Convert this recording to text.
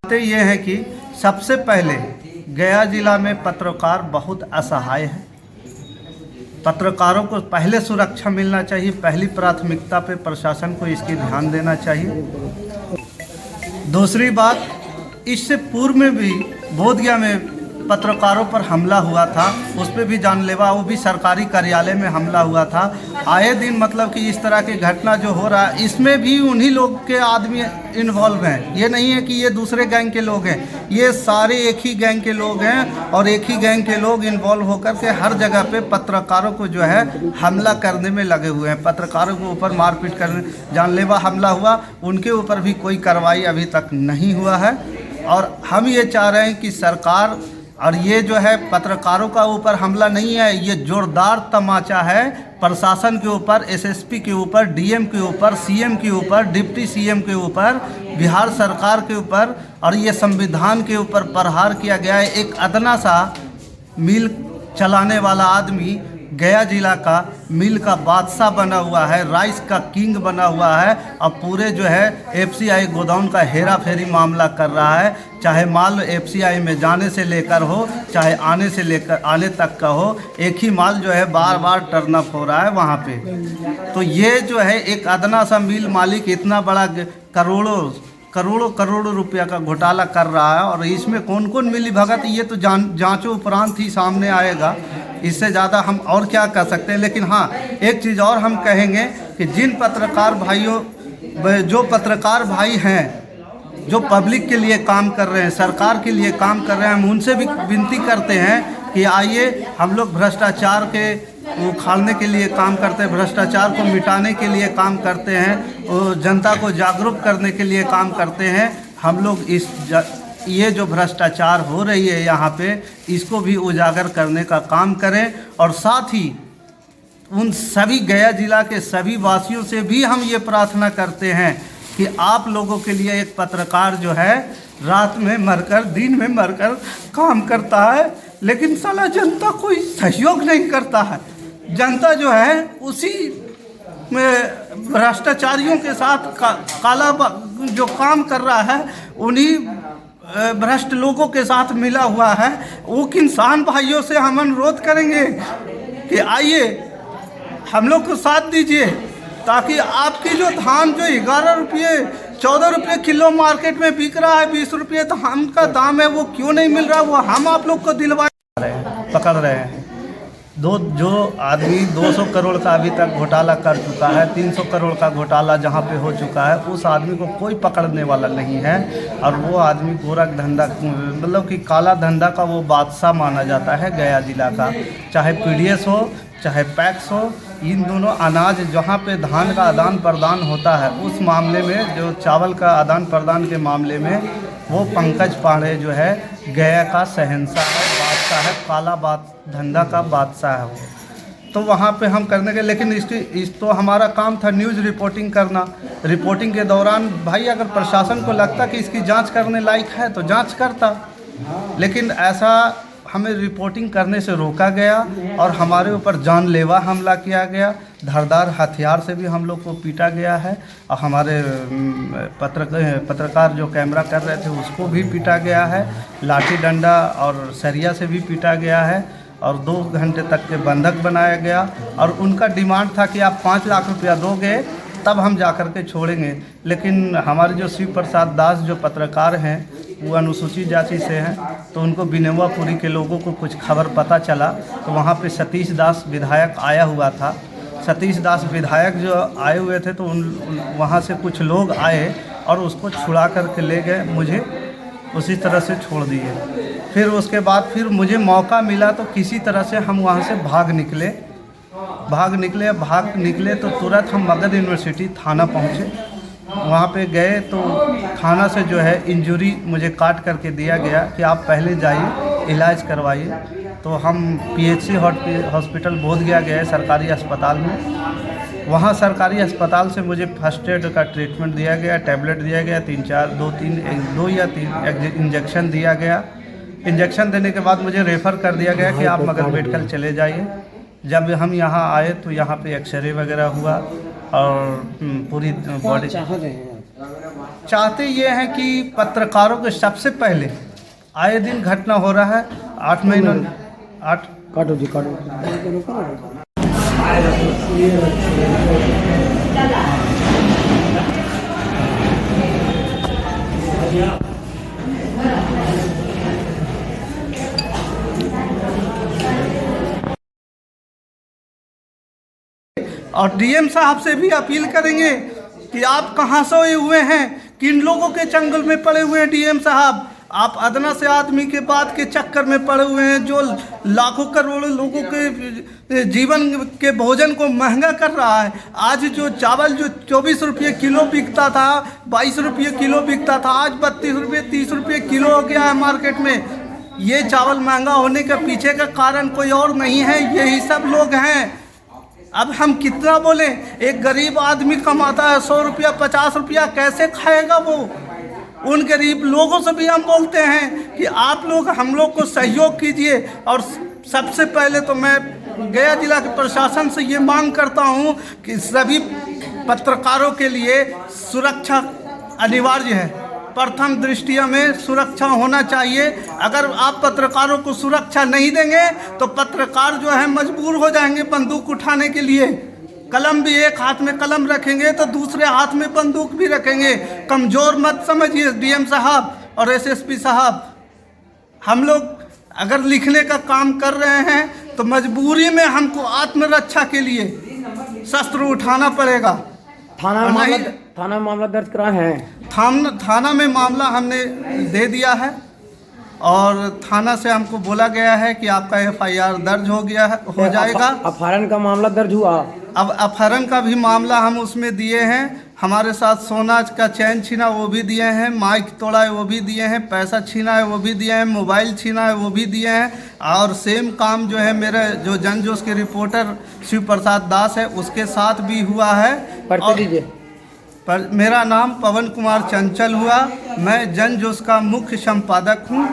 ये है कि सबसे पहले गया जिला में पत्रकार बहुत असहाय है। पत्रकारों को पहले सुरक्षा मिलना चाहिए, पहली प्राथमिकता पे प्रशासन को इसकी ध्यान देना चाहिए। दूसरी बात, इससे पूर्व में भी बोधगया में पत्रकारों पर हमला हुआ था, उस पर भी जानलेवा, वो भी सरकारी कार्यालय में हमला हुआ था। आए दिन मतलब कि इस तरह की घटना जो हो रहा है, इसमें भी उन्हीं लोग के आदमी इन्वॉल्व हैं। ये नहीं है कि ये दूसरे गैंग के लोग हैं, ये सारे एक ही गैंग के लोग हैं और एक ही गैंग के लोग इन्वॉल्व होकर के हर जगह पे पत्रकारों को जो है हमला करने में लगे हुए हैं। पत्रकारों के ऊपर मारपीट करने, जानलेवा हमला हुआ, उनके ऊपर भी कोई कार्रवाई अभी तक नहीं हुआ है। और हम ये चाह रहे हैं कि सरकार, और ये जो है पत्रकारों का ऊपर हमला नहीं है, ये जोरदार तमाचा है प्रशासन के ऊपर, एसएसपी के ऊपर, डीएम के ऊपर, सीएम के ऊपर, डिप्टी सीएम के ऊपर, बिहार सरकार के ऊपर, और ये संविधान के ऊपर प्रहार किया गया है। एक अदना सा मिल चलाने वाला आदमी गया जिला का मिल का बादशाह बना हुआ है, राइस का किंग बना हुआ है, और पूरे जो है एफसीआई गोदाउन का हेरा फेरी मामला कर रहा है। चाहे माल एफसीआई में जाने से लेकर हो, चाहे आने से लेकर आने तक का हो, एक ही माल जो है बार बार टर्न अप हो रहा है वहाँ पे। तो ये जो है एक अदना सा मिल मालिक इतना बड़ा करोड़ों रुपया का घोटाला कर रहा है, और इसमें कौन कौन मिली भगत, ये तो जांचों उपरांत ही सामने आएगा। इससे ज़्यादा हम और क्या कर सकते हैं। लेकिन हाँ, एक चीज़ और हम कहेंगे कि जिन पत्रकार भाइयों, जो पत्रकार भाई हैं जो पब्लिक के लिए काम कर रहे हैं, सरकार के लिए काम कर रहे हैं, हम उनसे भी विनती करते हैं कि आइए, हम लोग भ्रष्टाचार के उखाड़ने के लिए काम करते हैं, भ्रष्टाचार को मिटाने के लिए काम करते हैं, और जनता को जागरूक करने के लिए काम करते हैं। हम लोग ये जो भ्रष्टाचार हो रही है यहाँ पे, इसको भी उजागर करने का काम करें। और साथ ही उन सभी गया जिला के सभी वासियों से भी हम ये प्रार्थना करते हैं कि आप लोगों के लिए एक पत्रकार जो है रात में मरकर, दिन में मरकर काम करता है, लेकिन साला जनता कोई सहयोग नहीं करता है। जनता जो है उसी में भ्रष्टाचारियों के साथ काला जो काम कर रहा है, उन्हीं भ्रष्ट लोगों के साथ मिला हुआ है। वो किसान भाइयों से हम अनुरोध करेंगे कि आइए, हम लोग को साथ दीजिए, ताकि आपकी जो धान जो 11 रुपये 14 रुपये किलो मार्केट में बिक रहा है, 20 रुपये धान का दाम है, वो क्यों नहीं मिल रहा, वो हम आप लोग को दिलवा पकड़ रहे हैं। जो आदमी 200 करोड़ का अभी तक घोटाला कर चुका है, 300 करोड़ का घोटाला जहाँ पे हो चुका है, उस आदमी को कोई पकड़ने वाला नहीं है। और वो आदमी गोरख धंधा, मतलब कि काला धंधा का वो बादशाह माना जाता है गया जिला का। चाहे पीडीएस हो, चाहे पैक्स हो, इन दोनों अनाज जहाँ पे धान का आदान प्रदान होता है, उस मामले में, जो चावल का आदान प्रदान के मामले में, वो पंकज पांडे जो है गया का शहंशाह है, बादशाह है, काला धंधा का बादशाह है वो। तो वहाँ पे हम करने के, लेकिन तो हमारा काम था न्यूज़ रिपोर्टिंग करना। रिपोर्टिंग के दौरान भाई अगर प्रशासन को लगता कि इसकी जांच करने लायक है तो जांच करता, लेकिन ऐसा हमें रिपोर्टिंग करने से रोका गया और हमारे ऊपर जानलेवा हमला किया गया। धारदार हथियार से भी हम लोग को पीटा गया है, और हमारे पत्रकार जो कैमरा कर रहे थे उसको भी पीटा गया है, लाठी डंडा और सरिया से भी पीटा गया है, और 2 घंटे तक के बंधक बनाया गया। और उनका डिमांड था कि आप 5 लाख रुपया दोगे तब हम जा कर के छोड़ेंगे। लेकिन हमारे जो शिव प्रसाद दास जो पत्रकार हैं, वो अनुसूचित जाति से हैं, तो उनको बिनेवापुरी के लोगों को कुछ खबर पता चला, तो वहाँ पे सतीश दास विधायक आया हुआ था। सतीश दास विधायक जो आए हुए थे, तो वहाँ से कुछ लोग आए और उसको छुड़ा करके ले गए, मुझे उसी तरह से छोड़ दिए। फिर उसके बाद फिर मुझे मौका मिला तो किसी तरह से हम वहाँ से भाग निकले तो तुरंत हम मगध यूनिवर्सिटी थाना पहुँचे। वहाँ पे गए तो थाना से जो है इंजरी मुझे काट करके दिया गया कि आप पहले जाइए, इलाज करवाइए। तो हम पीएचसी हॉस्पिटल बोधगया गए, सरकारी अस्पताल में। वहाँ सरकारी अस्पताल से मुझे फर्स्ट एड का ट्रीटमेंट दिया गया, टैबलेट दिया गया, 2 या 3 इंजेक्शन दिया गया। इंजेक्शन देने के बाद मुझे रेफ़र कर दिया गया कि आप मगध मेडिकल चले जाइए। जब हम यहाँ आए तो यहाँ पे एक्सरे वगैरह हुआ और पूरी बॉडी चाहते ये हैं कि पत्रकारों के सबसे पहले आए दिन घटना हो रहा है 8 महीनों 8 काटो जी काटो। और डीएम साहब से भी अपील करेंगे कि आप कहाँ सोए हुए हैं, किन लोगों के चंगुल में पड़े हुए हैं। डीएम साहब, आप अदना से आदमी के बात के चक्कर में पड़े हुए हैं, जो लाखों करोड़ों लोगों के जीवन के भोजन को महंगा कर रहा है। आज जो चावल जो 24 रुपये किलो बिकता था, 22 रुपये किलो बिकता था, आज 32 रुपये 30 रुपये किलो हो गया है मार्केट में। ये चावल महंगा होने के पीछे का कारण कोई और नहीं है, यही सब लोग हैं। अब हम कितना बोले, एक गरीब आदमी कमाता है 100 रुपया 50 रुपया, कैसे खाएगा वो। उन गरीब लोगों से भी हम बोलते हैं कि आप लोग हम लोग को सहयोग कीजिए। और सबसे पहले तो मैं गया जिला के प्रशासन से ये मांग करता हूँ कि सभी पत्रकारों के लिए सुरक्षा अनिवार्य है। प्रथम दृष्टिया में सुरक्षा होना चाहिए। अगर आप पत्रकारों को सुरक्षा नहीं देंगे तो पत्रकार जो है मजबूर हो जाएंगे बंदूक उठाने के लिए। कलम भी एक हाथ में कलम रखेंगे तो दूसरे हाथ में बंदूक भी रखेंगे। कमज़ोर मत समझिए डीएम साहब और एसएसपी साहब। हम लोग अगर लिखने का काम कर रहे हैं तो मजबूरी में हमको आत्मरक्षा के लिए शस्त्र उठाना पड़ेगा। थाना में मामला दर्ज करा है। थाना में मामला हमने दे दिया है और थाना से हमको बोला गया है कि आपका एफआईआर दर्ज हो जाएगा। अपहरण का मामला दर्ज हुआ। अब अपहरण का भी मामला हम उसमें दिए हैं। हमारे साथ सोना का चैन छीना वो भी दिए हैं, माइक तोड़ा है वो भी दिए हैं, पैसा छीना है वो भी दिए हैं, मोबाइल छीना है वो भी दिए हैं। और सेम काम जो है मेरे जो जनजोश के रिपोर्टर शिव प्रसाद दास है उसके साथ भी हुआ है। पर मेरा नाम पवन कुमार चंचल हुआ। मैं जनजोश का मुख्य संपादक हूँ।